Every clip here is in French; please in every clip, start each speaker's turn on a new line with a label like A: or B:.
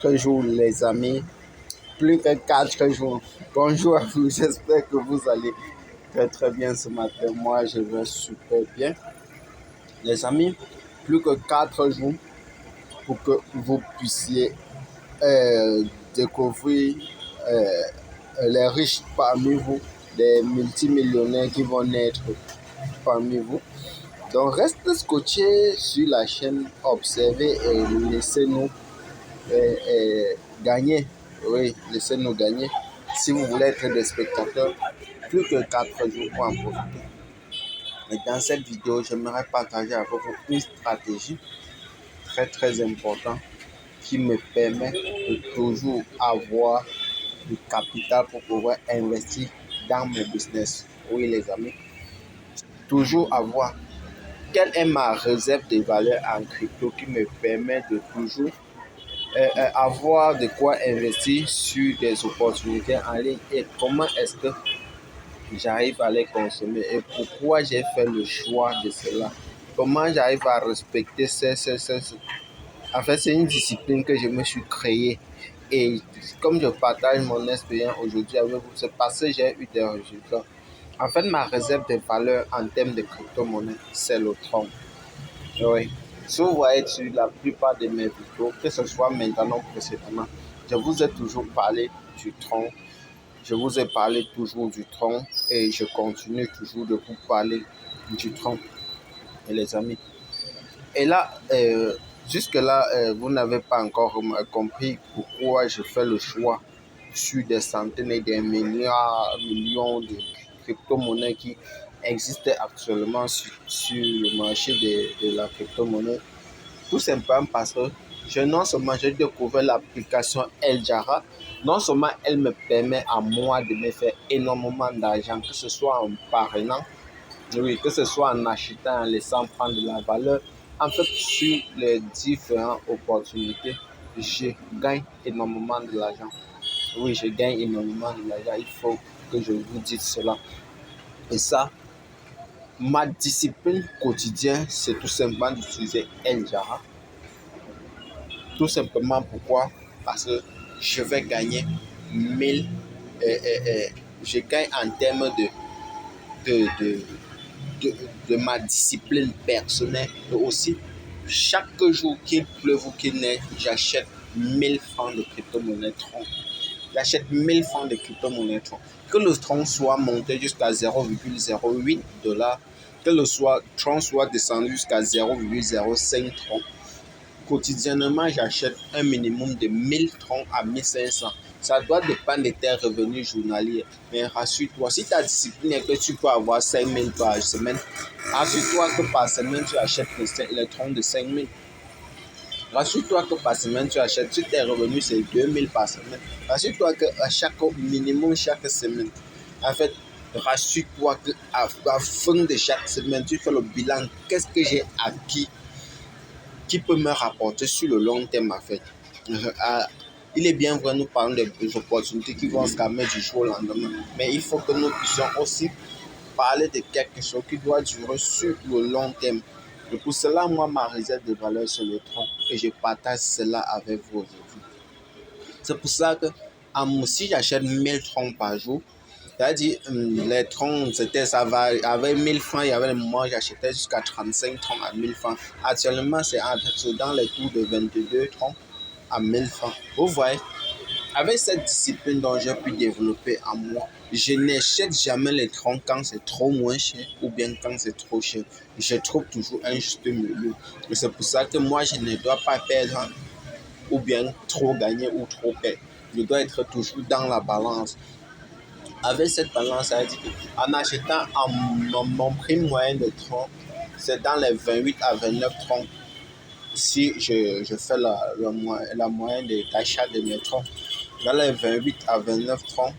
A: 4 jours, les amis. Plus que 4 jours. Bonjour à vous, j'espère que vous allez très très bien ce matin. Moi, je vais super bien. Les amis, plus que 4 jours pour que vous puissiez découvrir les riches parmi vous, les multimillionnaires qui vont naître parmi vous. Donc, restez scotchés sur la chaîne, observez et laissez-nous gagner. Oui, laissez-nous gagner. Si vous voulez être des spectateurs, plus que 4 jours pour en profiter. Mais dans cette vidéo, j'aimerais partager avec vous une stratégie très très importante qui me permet de toujours avoir du capital pour pouvoir investir dans mon business. Oui, les amis, toujours avoir quelle est ma réserve de valeur en crypto qui me permet de toujours avoir de quoi investir sur des opportunités en ligne et comment est-ce que j'arrive à les consommer et pourquoi j'ai fait le choix de cela. Comment j'arrive à respecter En fait, c'est une discipline que je me suis créée. Et comme je partage mon expérience aujourd'hui avec vous, c'est parce que j'ai eu des résultats. En fait, ma réserve de valeur en termes de crypto-monnaie, c'est le Tron. Oui. Si vous voyez sur la plupart de mes vidéos, que ce soit maintenant ou précédemment, je vous ai toujours parlé du Tron. Je vous ai parlé toujours du Tron et je continue toujours de vous parler du Tron, et les amis. Et là, jusque-là, vous n'avez pas encore compris pourquoi je fais le choix sur des centaines et des millions de crypto-monnaies qui existent actuellement sur le marché de la crypto-monnaie. Tout simplement parce que non seulement j'ai découvert l'application El Jara, non seulement elle me permet à moi de me faire énormément d'argent, que ce soit en parrainant, oui, que ce soit en achetant, en laissant prendre de la valeur. En fait, sur les différentes opportunités, je gagne énormément de l'argent. Oui, je gagne énormément de l'argent. Il faut que je vous dise cela. Et ça, ma discipline quotidienne, c'est tout simplement d'utiliser El Jara. Tout simplement pourquoi? Parce que je vais gagner 1000. Je gagne en termes de ma discipline personnelle. Et aussi, chaque jour qu'il pleuve ou qu'il neige, j'achète 1000 francs de crypto-monnaie Tron. J'achète 1000 francs de crypto-monnaie Tron. Que le Tron soit monté jusqu'à 0,08 $, que le Tron soit descendu jusqu'à 0,05 Tron. Quotidiennement, j'achète un minimum de 1000 troncs à 1500. Ça doit dépendre de tes revenus journaliers. Mais rassure-toi, si ta discipline est que tu peux avoir 5000 par semaine, rassure-toi que par semaine, tu achètes les troncs de 5000. Rassure-toi que par semaine, tu achètes, si tes revenus, c'est 2000 par semaine. Rassure-toi qu'à chaque minimum, chaque semaine, en fait, rassure-toi qu'à la fin de chaque semaine, tu fais le bilan. Qu'est-ce que j'ai acquis qui peut me rapporter sur le long terme, en fait. Il est bien vrai, nous parlons des opportunités qui vont se calmer du jour au lendemain, mais il faut que nous puissions aussi parler de quelque chose qui doit durer sur le long terme. Et pour cela, moi, ma réserve de valeur, c'est le tronc et je partage cela avec vous aujourd'hui. C'est pour ça que si j'achète 1000 troncs par jour, c'est-à-dire les troncs, ça va avec 1000 francs, il y avait des moments où j'achetais jusqu'à 35 troncs à 1000 francs. Actuellement, c'est dans les tours de 22 troncs à 1000 francs. Vous voyez, avec cette discipline dont j'ai pu développer en moi, je n'achète jamais les troncs quand c'est trop moins cher ou bien quand c'est trop cher. Je trouve toujours un juste milieu. Et c'est pour ça que moi, je ne dois pas perdre ou bien trop gagner ou trop perdre. Je dois être toujours dans la balance. Avec cette balance, ça veut dire qu'en achetant mon prix moyen de tronc, c'est dans les 28 à 29 troncs. Si je fais la moyenne d'achat de mes troncs, dans les 28 à 29 troncs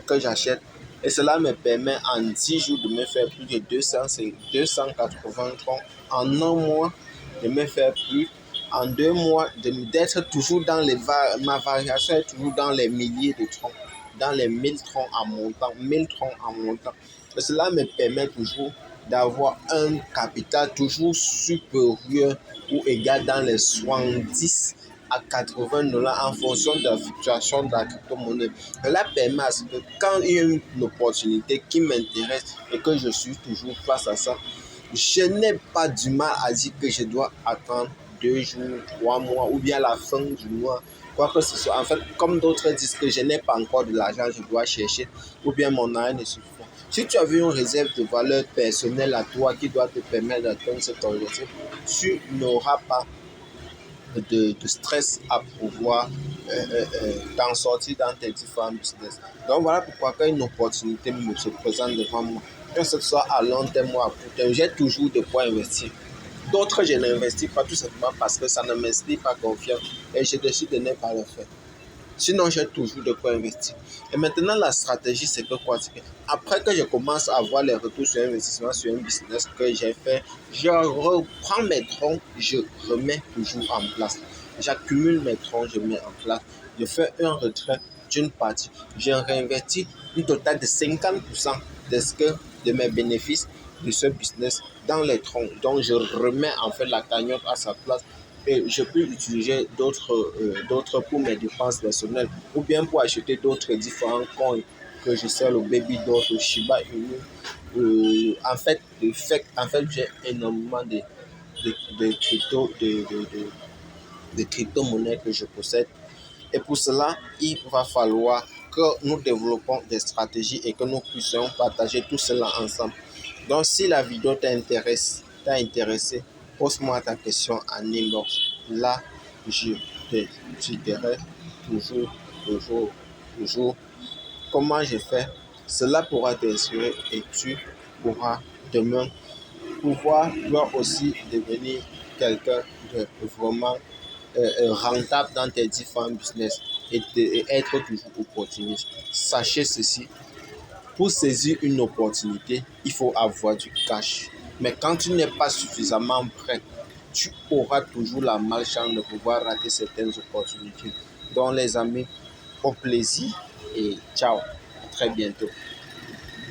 A: que j'achète. Et cela me permet en 10 jours de me faire plus de 280 troncs. En un mois, de me faire plus. En 2 mois, d'être toujours dans ma variation est toujours dans les milliers de troncs. Dans les 1000 troncs en montant, 1000 troncs en montant. Et cela me permet toujours d'avoir un capital toujours supérieur ou égal dans les 70 à 80 $ en fonction de la fluctuation de la crypto-monnaie. Cela permet à ce que quand il y a une opportunité qui m'intéresse et que je suis toujours face à ça, je n'ai pas du mal à dire que je dois attendre 2 jours, 3 mois ou bien la fin du mois, quoi que ce soit. En fait, comme d'autres disent que je n'ai pas encore de l'argent, je dois chercher ou bien mon argent ne suffit pas. Si tu as vu une réserve de valeur personnelle à toi qui doit te permettre d'atteindre cet objectif, tu n'auras pas de stress à pouvoir t'en sortir dans tes différents business. Donc voilà pourquoi quand une opportunité se présente devant moi, que ce soit à long terme ou à court terme, j'ai toujours de quoi investir. D'autres, je n'investis pas tout simplement parce que ça ne m'inspire pas confiance et je décide de ne pas le faire. Sinon, j'ai toujours de quoi investir. Et maintenant, la stratégie, c'est que quoi? Après que je commence à avoir les retours sur investissement sur un business que j'ai fait, je reprends mes troncs, je remets toujours en place. J'accumule mes troncs, je mets en place. Je fais un retrait d'une partie. Je réinvestis une totale de 50% de mes bénéfices de ce business dans les troncs. Donc, je remets en fait la cagnotte à sa place et je peux utiliser d'autres pour mes dépenses personnelles ou bien pour acheter d'autres différents coins que je sers au Baby Dot, au Shiba Inu. En fait, j'ai énormément de crypto-monnaies que je possède. Et pour cela, il va falloir que nous développons des stratégies et que nous puissions partager tout cela ensemble. Donc, si la vidéo t'a intéressé, pose-moi ta question en inbox. Là, je te dirai toujours comment je fais. Cela pourra t'inspirer et tu pourras demain pouvoir toi aussi devenir quelqu'un de vraiment rentable dans tes différents business et être toujours opportuniste. Sachez ceci, pour saisir une opportunité, il faut avoir du cash. Mais quand tu n'es pas suffisamment prêt, tu auras toujours la malchance de pouvoir rater certaines opportunités. Donc les amis, au plaisir et ciao, à très bientôt.